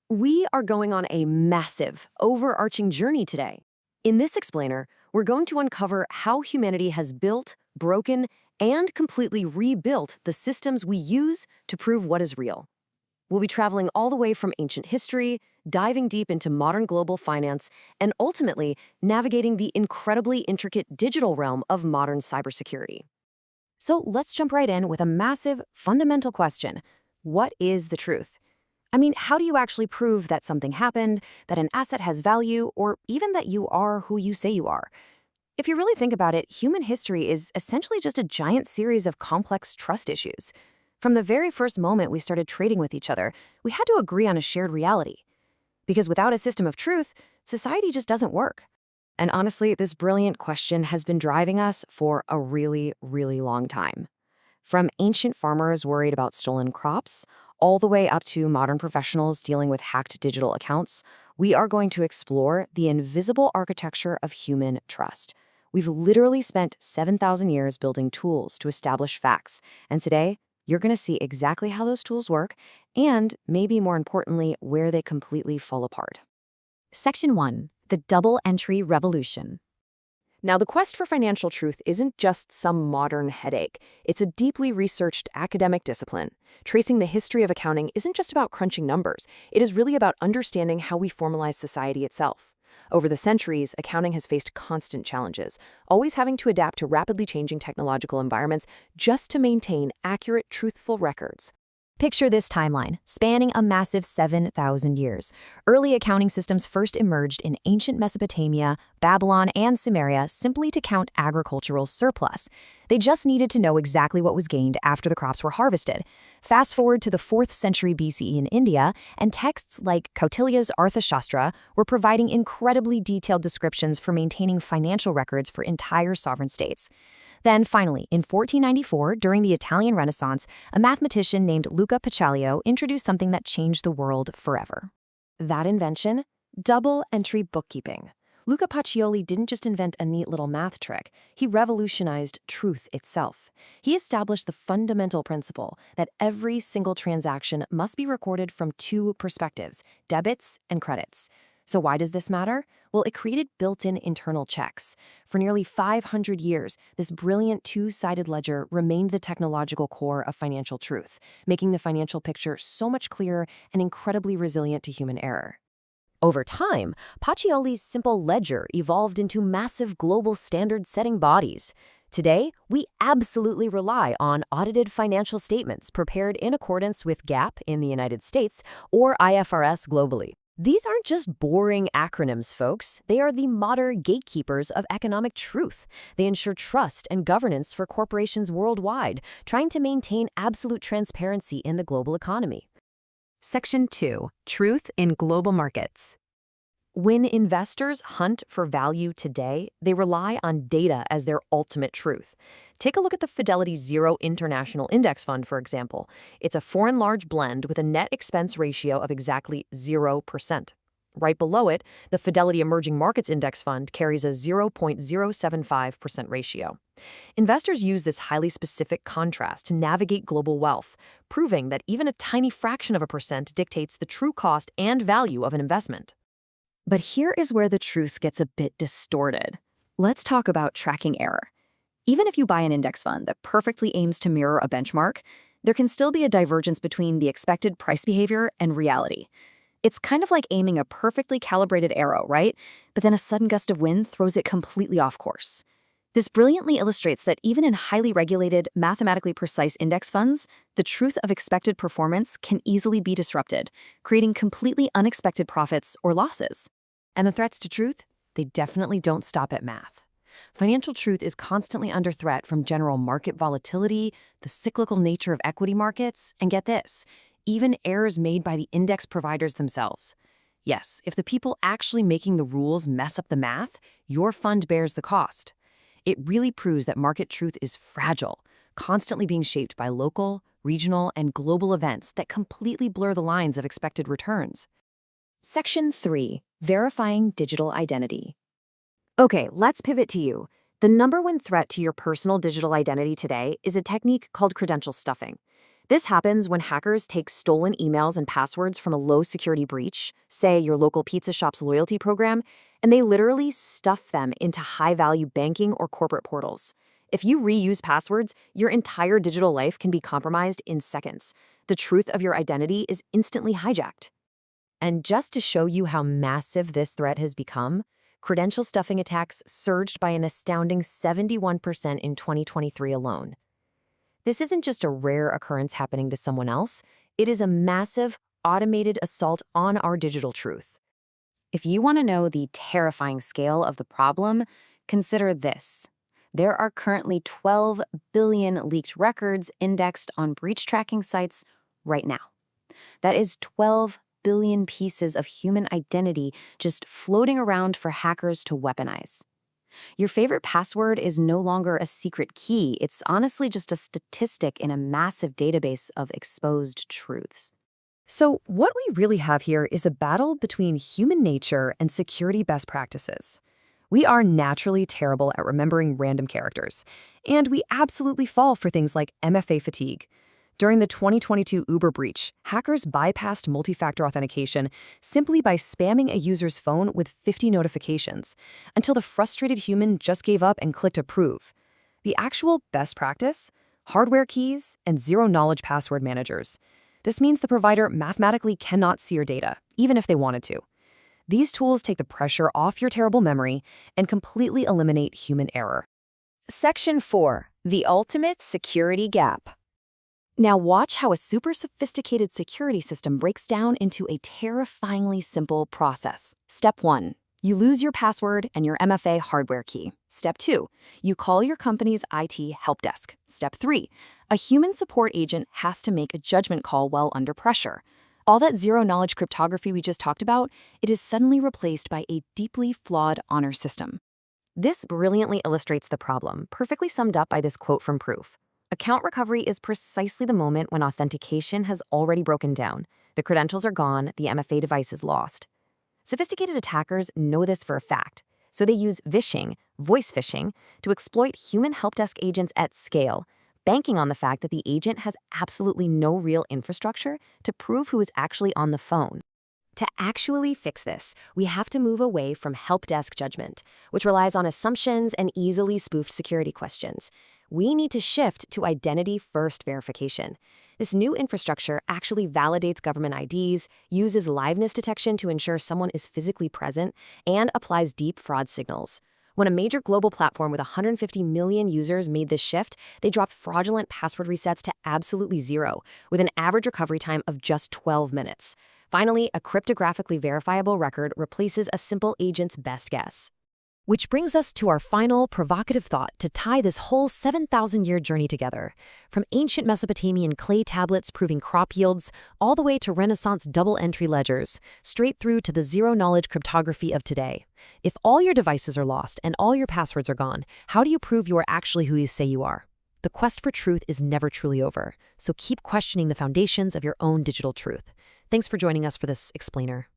We are going on a massive, overarching journey today. In this explainer, we're going to uncover how humanity has built, broken, and completely rebuilt the systems we use to prove what is real. We'll be traveling all the way from ancient history, diving deep into modern global finance, and ultimately navigating the incredibly intricate digital realm of modern cybersecurity. So let's jump right in with a massive, fundamental question. What is the truth? I mean, how do you actually prove that something happened, that an asset has value, or even that you are who you say you are? If you really think about it, human history is essentially just a giant series of complex trust issues. From the very first moment we started trading with each other, we had to agree on a shared reality. Because without a system of truth, society just doesn't work. And honestly, this brilliant question has been driving us for a really, really long time. From ancient farmers worried about stolen crops, all the way up to modern professionals dealing with hacked digital accounts, we are going to explore the invisible architecture of human trust. We've literally spent 7,000 years building tools to establish facts, and today, you're going to see exactly how those tools work, and maybe more importantly, where they completely fall apart. Section 1. The Double Entry Revolution. Now, the quest for financial truth isn't just some modern headache. It's a deeply researched academic discipline. Tracing the history of accounting isn't just about crunching numbers. It is really about understanding how we formalize society itself. Over the centuries, accounting has faced constant challenges, always having to adapt to rapidly changing technological environments just to maintain accurate, truthful records. Picture this timeline, spanning a massive 7,000 years. Early accounting systems first emerged in ancient Mesopotamia, Babylon, and Sumeria simply to count agricultural surplus. They just needed to know exactly what was gained after the crops were harvested. Fast forward to the 4th century BCE in India, and texts like Kautilya's Arthashastra were providing incredibly detailed descriptions for maintaining financial records for entire sovereign states. Then, finally, in 1494, during the Italian Renaissance, a mathematician named Luca Paciolio introduced something that changed the world forever. That invention? Double-entry bookkeeping. Luca Pacioli didn't just invent a neat little math trick, he revolutionized truth itself. He established the fundamental principle that every single transaction must be recorded from two perspectives, debits and credits. So why does this matter? Well, it created built-in internal checks. For nearly 500 years, this brilliant two-sided ledger remained the technological core of financial truth, making the financial picture so much clearer and incredibly resilient to human error. Over time, Pacioli's simple ledger evolved into massive global standard-setting bodies. Today, we absolutely rely on audited financial statements prepared in accordance with GAAP in the United States or IFRS globally. These aren't just boring acronyms, folks. They are the modern gatekeepers of economic truth. They ensure trust and governance for corporations worldwide, trying to maintain absolute transparency in the global economy. Section 2. Truth in Global Markets. When investors hunt for value today, they rely on data as their ultimate truth. Take a look at the Fidelity Zero International Index Fund, for example. It's a foreign large blend with a net expense ratio of exactly 0%. Right below it, the Fidelity Emerging Markets Index Fund carries a 0.075% ratio. Investors use this highly specific contrast to navigate global wealth, proving that even a tiny fraction of a percent dictates the true cost and value of an investment. But here is where the truth gets a bit distorted. Let's talk about tracking error. Even if you buy an index fund that perfectly aims to mirror a benchmark, there can still be a divergence between the expected price behavior and reality. It's kind of like aiming a perfectly calibrated arrow, right? But then a sudden gust of wind throws it completely off course. This brilliantly illustrates that even in highly regulated, mathematically precise index funds, the truth of expected performance can easily be disrupted, creating completely unexpected profits or losses. And the threats to truth? They definitely don't stop at math. Financial truth is constantly under threat from general market volatility, the cyclical nature of equity markets, and get this, even errors made by the index providers themselves. Yes, if the people actually making the rules mess up the math, your fund bears the cost. It really proves that market truth is fragile, constantly being shaped by local, regional, and global events that completely blur the lines of expected returns. Section 3. Verifying Digital Identity. Okay, let's pivot to you. The number one threat to your personal digital identity today is a technique called credential stuffing. This happens when hackers take stolen emails and passwords from a low-security breach, say your local pizza shop's loyalty program, and they literally stuff them into high-value banking or corporate portals. If you reuse passwords, your entire digital life can be compromised in seconds. The truth of your identity is instantly hijacked. And just to show you how massive this threat has become, credential stuffing attacks surged by an astounding 71% in 2023 alone. This isn't just a rare occurrence happening to someone else, it is a massive, automated assault on our digital truth. If you want to know the terrifying scale of the problem, consider this. There are currently 12 billion leaked records indexed on breach tracking sites right now. That is 12 billion pieces of human identity just floating around for hackers to weaponize. Your favorite password is no longer a secret key. It's honestly just a statistic in a massive database of exposed truths. So what we really have here is a battle between human nature and security best practices. We are naturally terrible at remembering random characters, and we absolutely fall for things like MFA fatigue. During the 2022 Uber breach, hackers bypassed multi-factor authentication simply by spamming a user's phone with 50 notifications, until the frustrated human just gave up and clicked approve. The actual best practice? Hardware keys and zero-knowledge password managers. This means the provider mathematically cannot see your data, even if they wanted to. These tools take the pressure off your terrible memory and completely eliminate human error. Section 4. The ultimate security gap. Now watch how a super sophisticated security system breaks down into a terrifyingly simple process. Step 1. You lose your password and your MFA hardware key. Step 2. You call your company's IT help desk. Step 3. A human support agent has to make a judgment call while under pressure. All that zero-knowledge cryptography we just talked about, it is suddenly replaced by a deeply flawed honor system. This brilliantly illustrates the problem, perfectly summed up by this quote from Proof. Account recovery is precisely the moment when authentication has already broken down. The credentials are gone, the MFA device is lost. Sophisticated attackers know this for a fact, so they use vishing, voice phishing, to exploit human help desk agents at scale, banking on the fact that the agent has absolutely no real infrastructure to prove who is actually on the phone. To actually fix this, we have to move away from help desk judgment, which relies on assumptions and easily spoofed security questions. We need to shift to identity-first verification. This new infrastructure actually validates government IDs, uses liveness detection to ensure someone is physically present, and applies deep fraud signals. When a major global platform with 150 million users made this shift, they dropped fraudulent password resets to absolutely zero, with an average recovery time of just 12 minutes. Finally, a cryptographically verifiable record replaces a simple agent's best guess. Which brings us to our final provocative thought to tie this whole 7,000-year journey together. From ancient Mesopotamian clay tablets proving crop yields, all the way to Renaissance double-entry ledgers, straight through to the zero-knowledge cryptography of today. If all your devices are lost and all your passwords are gone, how do you prove you are actually who you say you are? The quest for truth is never truly over, so keep questioning the foundations of your own digital truth. Thanks for joining us for this explainer.